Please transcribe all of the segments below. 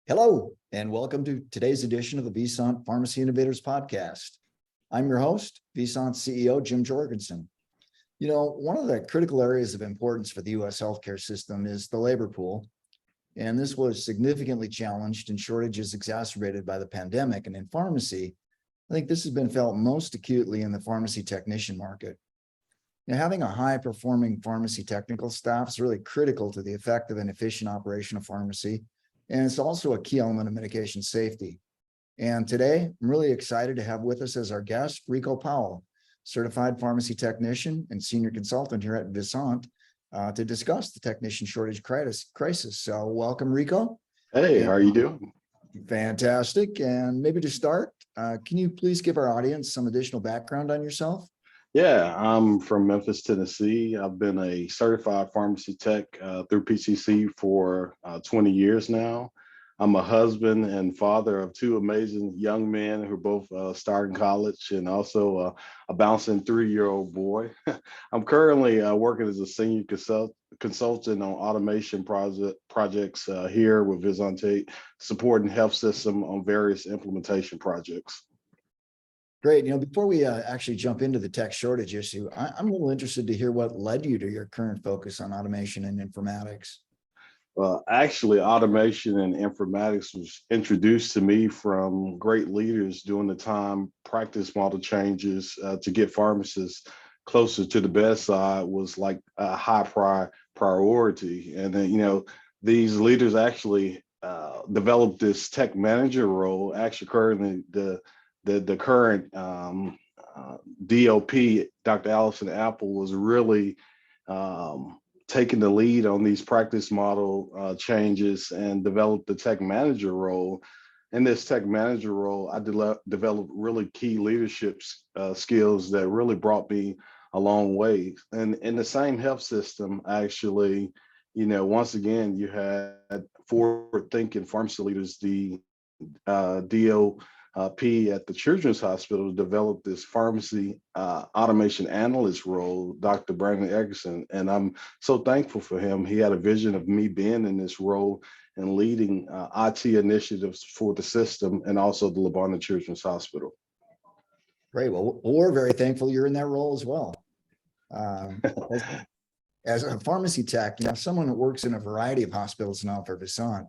Hello, and welcome to today's edition of the Visante Pharmacy Innovators podcast. I'm your host, Visante CEO Jim Jorgenson. You know, one of the critical areas of importance for the U.S. healthcare system is the labor pool, and this was significantly challenged and shortages exacerbated by the pandemic. And in pharmacy, I think this has been felt most acutely in the pharmacy technician market. Now, having a high-performing pharmacy technical staff is really critical to the effective and efficient operation of pharmacy. And it's also a key element of medication safety. And today, I'm really excited to have with us as our guest, Rico Powell, certified pharmacy technician and senior consultant here at Visante, to discuss the technician shortage crisis. So welcome, Rico. Hey, how are you doing? Fantastic. And maybe to start, can you please give our audience some additional background on yourself? Yeah, I'm from Memphis, Tennessee. I've been a certified pharmacy tech through PCC for 20 years now. I'm a husband and father of two amazing young men who are both starting college and also a bouncing 3-year-old boy. I'm currently working as a senior consultant on automation projects here with Visante, supporting health system on various implementation projects. Great. You know, before we actually jump into the tech shortage issue, I'm a little interested to hear what led you to your current focus on automation and informatics. Well, actually, automation and informatics was introduced to me from great leaders during the time practice model changes to get pharmacists closer to the bedside was like a high priority. And then, these leaders actually developed this tech manager role. Actually, currently the current DOP, Dr. Allison Apple, was really taking the lead on these practice model changes and developed the tech manager role. In this tech manager role, I developed really key leadership skills that really brought me a long way. And in the same health system, actually, once again, you had forward-thinking pharmacy leaders, the DOP at the Children's Hospital developed this pharmacy automation analyst role, Dr. Brandon Eggerson, and I'm so thankful for him. He had a vision of me being in this role and leading IT initiatives for the system and also the Lebanon Children's Hospital. Great. Well, we're very thankful you're in that role as well. As a pharmacy tech, someone that works in a variety of hospitals now for Visante,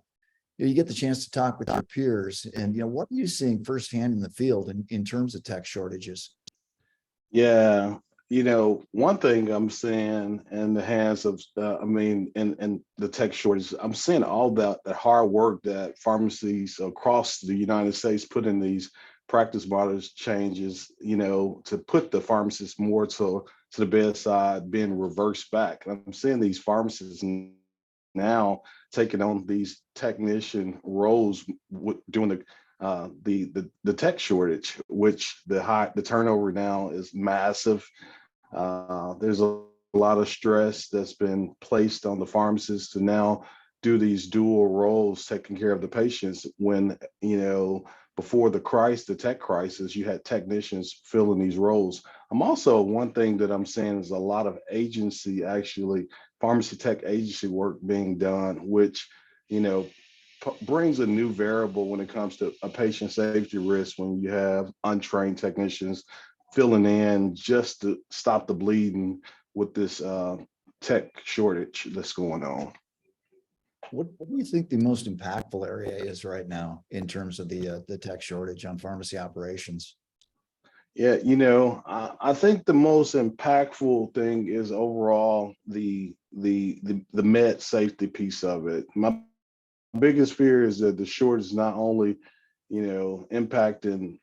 you get the chance to talk with your peers, and what are you seeing firsthand in the field in terms of tech shortages? Yeah, one thing I'm seeing in the hands of, in the tech shortage, I'm seeing all that hard work that pharmacies across the United States put in these practice models changes, to put the pharmacists more to the bedside, being reversed back. I'm seeing these pharmacists now taking on these technician roles during the tech shortage, which the turnover now is massive. There's a lot of stress that's been placed on the pharmacists to now do these dual roles, taking care of the patients when, before the tech crisis, you had technicians filling these roles. One thing that I'm saying is a lot of pharmacy tech agency work being done, which, brings a new variable when it comes to a patient safety risk when you have untrained technicians filling in just to stop the bleeding with this tech shortage that's going on. What do you think the most impactful area is right now in terms of the tech shortage on pharmacy operations? Yeah, I think the most impactful thing is overall the med safety piece of it. My biggest fear is that the shortage is not only, impacting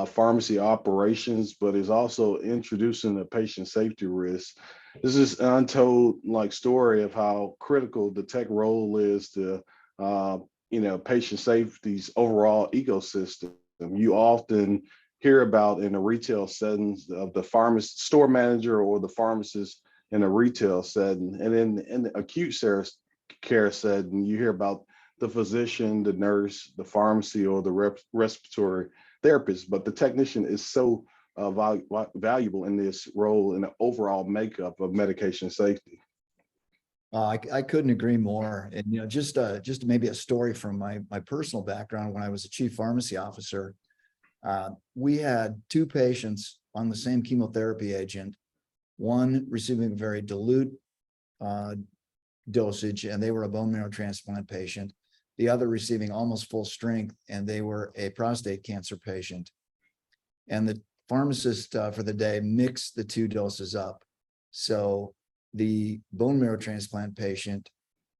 pharmacy operations, but is also introducing a patient safety risk. This is an untold story of how critical the tech role is to patient safety's overall ecosystem. You often hear about in the retail settings of the pharmacist, store manager, or the pharmacist in a retail setting, and in the acute care setting, you hear about the physician, the nurse, the pharmacy, or the respiratory therapist. But the technician is so valuable in this role in the overall makeup of medication safety. I couldn't agree more. And, just maybe a story from my personal background. When I was a chief pharmacy officer, we had two patients on the same chemotherapy agent, one receiving a very dilute uh, dosage, and they were a bone marrow transplant patient. The other receiving almost full strength, and they were a prostate cancer patient. And the pharmacist for the day mixed the two doses up. So the bone marrow transplant patient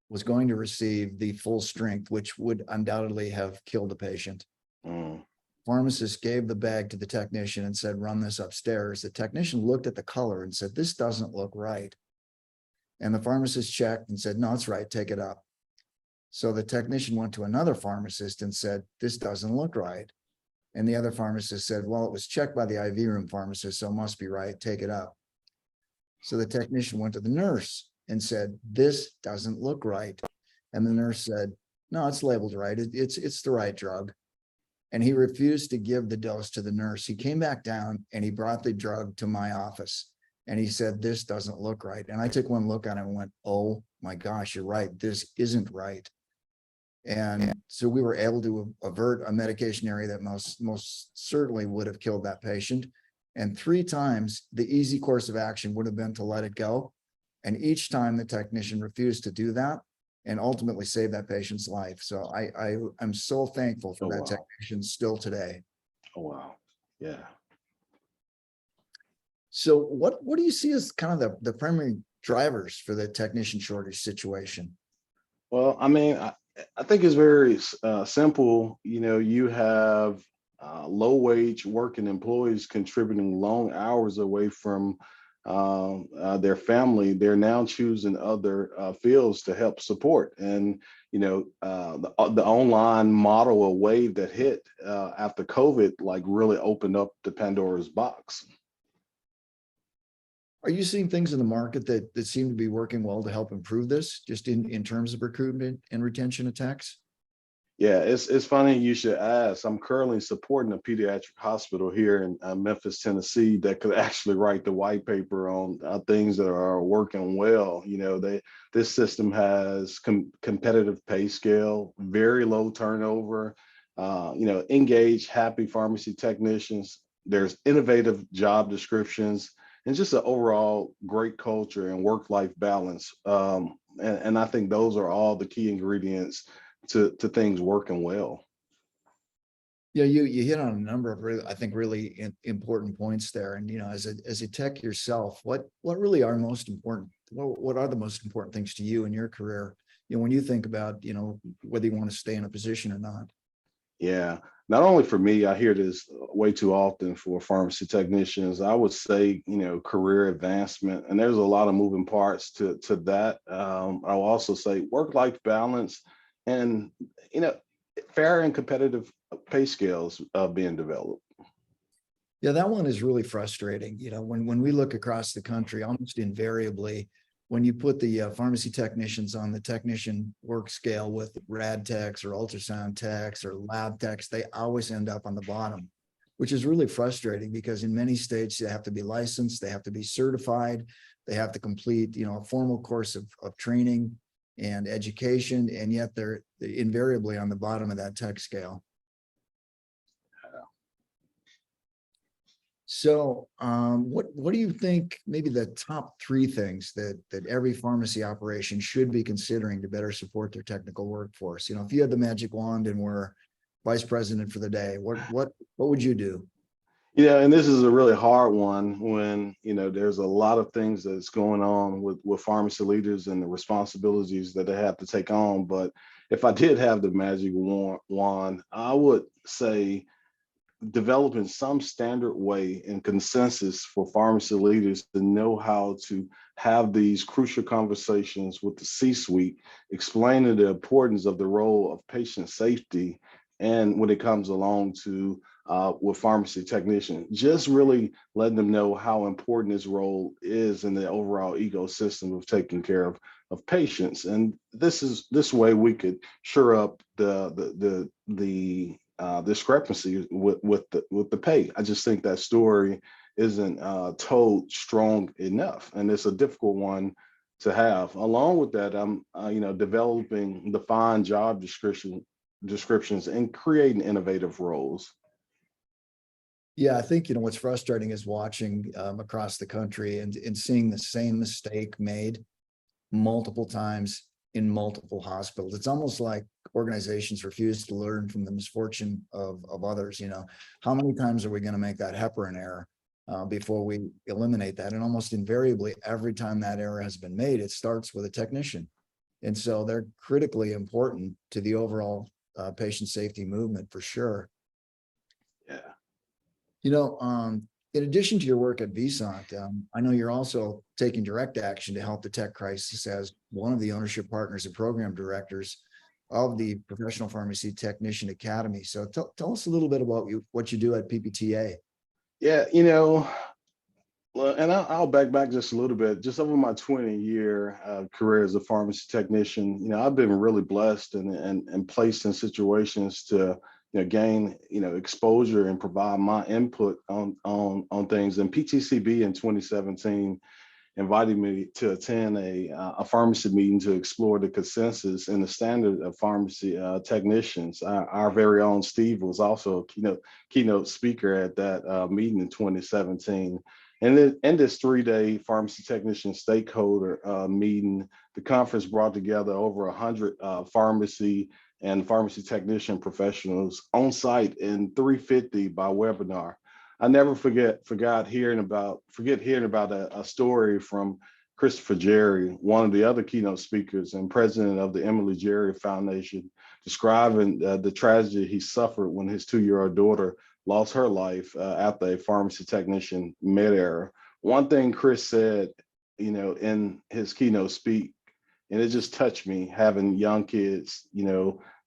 was going to receive the full strength, which would undoubtedly have killed the patient. Mm. Pharmacist gave the bag to the technician and said, run this upstairs. The technician looked at the color and said, this doesn't look right. And the pharmacist checked and said, no, it's right, take it up. So the technician went to another pharmacist and said, this doesn't look right. And the other pharmacist said, well, it was checked by the IV room pharmacist, so it must be right, take it up. So the technician went to the nurse and said, this doesn't look right. And the nurse said, no, it's labeled right. It's the right drug. And he refused to give the dose to the nurse. He came back down and he brought the drug to my office. And he said, this doesn't look right. And I took one look at it and went, oh my gosh, you're right. This isn't right. And so we were able to avert a medication area that most certainly would have killed that patient. And 3 times the easy course of action would have been to let it go. And each time the technician refused to do that and ultimately save that patient's life. So I'm so thankful for that technician still today. Oh, wow. Yeah. So what do you see as kind of the primary drivers for the technician shortage situation? Well, I mean, I think it's very simple. You have low wage working employees contributing long hours away from their family. They're now choosing other fields to help support. And, the online model, a wave that hit after COVID, like really opened up the Pandora's box. Are you seeing things in the market that seem to be working well to help improve this, just in terms of recruitment and retention attacks? Yeah, it's funny you should ask. I'm currently supporting a pediatric hospital here in Memphis, Tennessee, that could actually write the white paper on things that are working well. This system has competitive pay scale, very low turnover, engaged, happy pharmacy technicians. There's innovative job descriptions and just an overall great culture and work-life balance. And I think those are all the key ingredients to things working well. Yeah, you hit on a number of really, I think, really important points there. And as a tech yourself, what really are most important? What are the most important things to you in your career? When you think about whether you want to stay in a position or not. Yeah, not only for me, I hear this way too often for pharmacy technicians. I would say, career advancement, and there's a lot of moving parts to that. I'll also say work-life balance, and fair and competitive pay scales being developed. Yeah, that one is really frustrating. When we look across the country, almost invariably, when you put the pharmacy technicians on the technician work scale with rad techs or ultrasound techs or lab techs, they always end up on the bottom, which is really frustrating because in many states they have to be licensed, they have to be certified, they have to complete a formal course of training and education, and yet they're invariably on the bottom of that tech scale. So what do you think maybe the top 3 things that every pharmacy operation should be considering to better support their technical workforce? If you had the magic wand and were vice president for the day, what would you do? And this is a really hard one when, there's a lot of things that's going on with pharmacy leaders and the responsibilities that they have to take on. But if I did have the magic wand, I would say developing some standard way and consensus for pharmacy leaders to know how to have these crucial conversations with the C-suite, explaining the importance of the role of patient safety. And when it comes along to with pharmacy technicians, just really letting them know how important this role is in the overall ecosystem of taking care of patients. And this way we could shore up the discrepancy with the pay. I just think that story isn't told strong enough, and it's a difficult one to have. Along with that, I'm developing defined job descriptions and creating innovative roles. Yeah, I think, what's frustrating is watching across the country and seeing the same mistake made multiple times in multiple hospitals. It's almost like organizations refuse to learn from the misfortune of others. How many times are we going to make that heparin error before we eliminate that? And almost invariably, every time that error has been made, it starts with a technician. And so they're critically important to the overall patient safety movement for sure. Yeah. In addition to your work at Visant, I know you're also taking direct action to help detect crisis as one of the ownership partners and program directors of the Professional Pharmacy Technician Academy. So tell us a little bit about what you do at PPTA. Yeah, well, and I'll back just a little bit. Just over my 20-year career as a pharmacy technician, I've been really blessed and placed in situations to gain exposure and provide my input on things. And PTCB in 2017 invited me to attend a pharmacy meeting to explore the consensus and the standard of pharmacy technicians. Our very own Steve was also a keynote speaker at that meeting in 2017. And in this 3-day pharmacy technician stakeholder meeting, the conference brought together over 100 pharmacy and pharmacy technician professionals on site and 350 by webinar. I never forget hearing about a story from Christopher Jerry, one of the other keynote speakers and president of the Emily Jerry Foundation, describing the tragedy he suffered when his 2-year-old daughter lost her life after a pharmacy technician mid-error. One thing Chris said, in his keynote speak, and it just touched me, having young kids,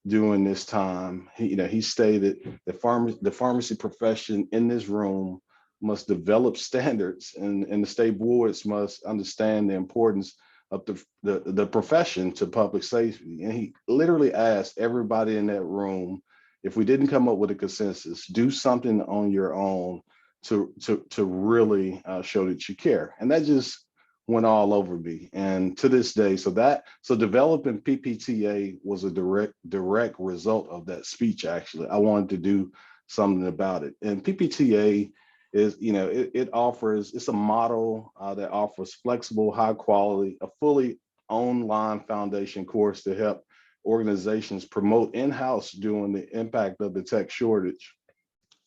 during this time. He stated the pharmacy profession in this room must develop standards, and the state boards must understand the importance of the profession to public safety. And he literally asked everybody in that room, if we didn't come up with a consensus, do something on your own to really show that you care. And that just went all over me. And to this day, so developing PPTA was a direct result of that speech. Actually, I wanted to do something about it. And PPTA is, it's a model that offers flexible, high quality, a fully online foundation course to help organizations promote in-house during the impact of the tech shortage.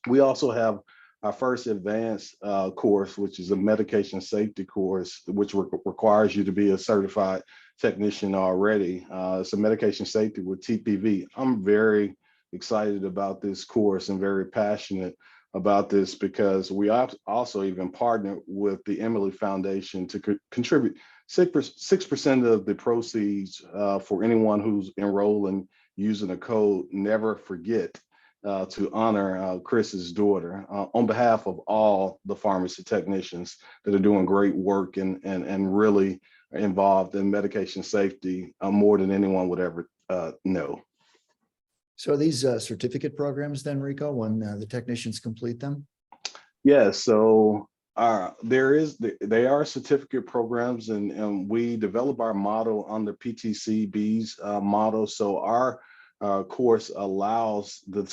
We also have our first advanced course, which is a medication safety course, which requires you to be a certified technician already. It's a medication safety with TPV. I'm very excited about this course and very passionate about this because we also even partnered with the Emily Foundation to contribute 6% of the proceeds for anyone who's enrolling using a code Never Forget to honor Chris's daughter on behalf of all the pharmacy technicians that are doing great work and really involved in medication safety more than anyone would ever know. So are these certificate programs then, Rico, when the technicians complete them? Yeah, so they are certificate programs, and we develop our model under PTCB's model. So our course allows the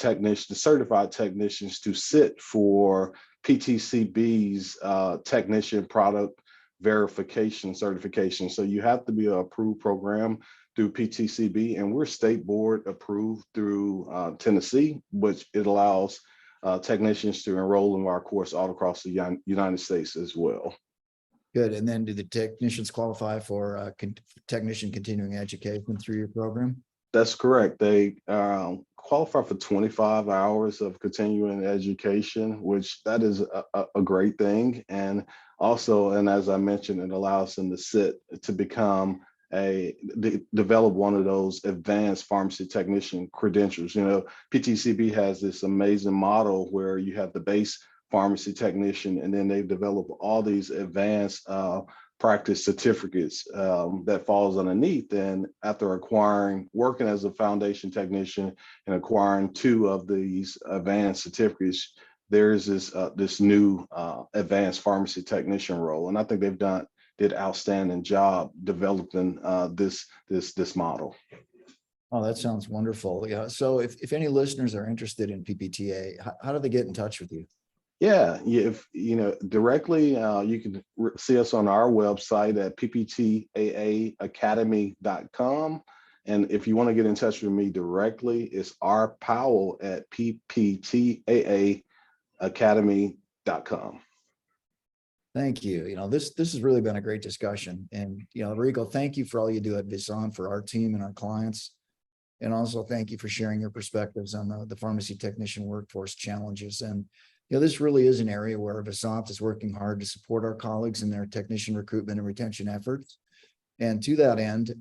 certified technicians to sit for PTCB's technician product verification certification. So you have to be an approved program through PTCB, and we're state board approved through Tennessee, which it allows technicians to enroll in our course all across the United States as well. Good. And then do the technicians qualify for technician continuing education through your program? That's correct. They qualify for 25 hours of continuing education, which that is a great thing. And also, and as I mentioned, it allows them to become develop one of those advanced pharmacy technician credentials. PTCB has this amazing model where you have the base pharmacy technician, and then they develop all these advanced practice certificates that falls underneath. And after working as a foundation technician and acquiring 2 of these advanced certificates, there's this new advanced pharmacy technician role. And I think they've did outstanding job developing this model. Oh, that sounds wonderful. Yeah. So if any listeners are interested in PPTA, how do they get in touch with you? Yeah, if you know directly, you can see us on our website at pptaaacademy.com. And if you want to get in touch with me directly, it's rpowell at pptaaacademy.com. Thank you. This has really been a great discussion. And, Rico, thank you for all you do at Visante for our team and our clients. And also thank you for sharing your perspectives on the pharmacy technician workforce challenges. And, this really is an area where Visante is working hard to support our colleagues in their technician recruitment and retention efforts. And to that end,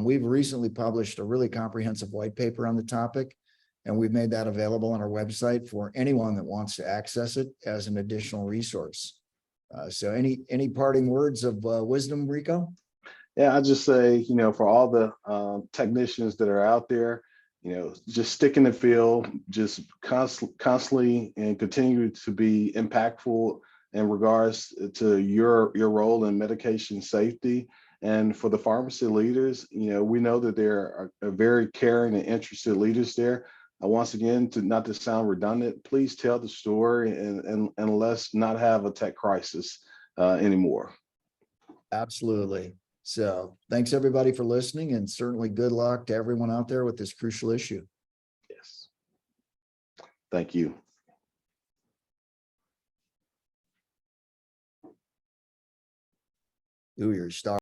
we've recently published a really comprehensive white paper on the topic, and we've made that available on our website for anyone that wants to access it as an additional resource. So any parting words of wisdom, Rico? Yeah, I just say, for all the technicians that are out there, just stick in the field, just constantly and continue to be impactful in regards to your role in medication safety. And for the pharmacy leaders, we know that there are very caring and interested leaders there. Once again, not to sound redundant, please tell the story and let's not have a tech crisis anymore. Absolutely. So thanks everybody for listening, and certainly good luck to everyone out there with this crucial issue. Yes. Thank you. Do your star.